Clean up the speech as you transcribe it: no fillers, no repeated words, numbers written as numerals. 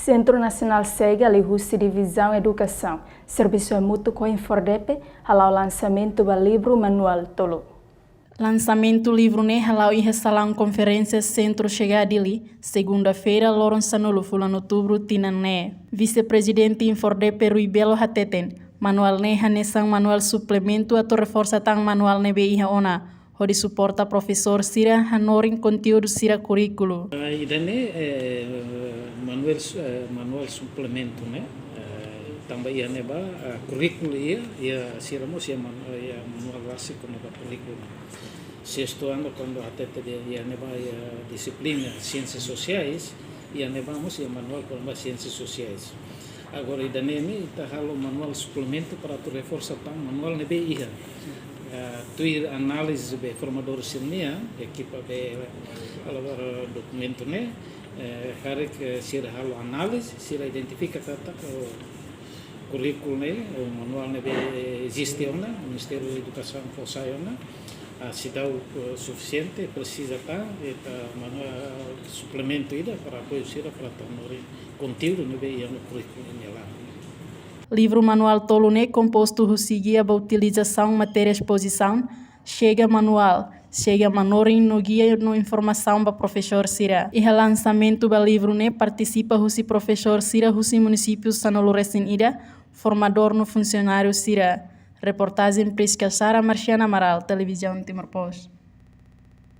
Centro Nacional SEGA, ali Divisão Educação, Serviço Mútuo com Infordepe, halau lançamento do livro Manual Tolo. Lançamento livro ne halau e salão conferência Centro Chega Dili, segunda-feira, Lourenço Nulo, fulano outubro, Tinané. Vice-presidente Infordepe Ruibelo Hateten, Manual ne hanesang manual suplemento a reforça tang manual ne BIH ona. Onde suporta professor Sira hanoring conteúdo Sira currículo. Idane manual suplemento né. Tambah ia neba currículo ia Sira mo ia manual básico neba currículo. Sexto ano quando até ia neba disciplina ciências sociais ia neba ia manual para ciências sociais. Agora idane ita halo manual suplemento para tu reforça tang manual nebe ia. Tuir análise be formador senia equipa be documento né hari que sira halo análise sira identifica tata currículo né o manual né be existe ona Ministério da Educação fossaiona se dá o suficiente precisa tá eta manual suplemento ida para apoio sira para tornar conteúdo né be no currículo nela. Livro Manual Tolo ne composto seguia a utilização matéria exposição, chega manual manorin no guia no informação para professor Sira. E o lançamento do livro ne participa o professor Sira o município Sanolo Recém Ida, formador no funcionário Sira. Reportagem Prisca Sara Marciana Amaral, Televisão Timor Post.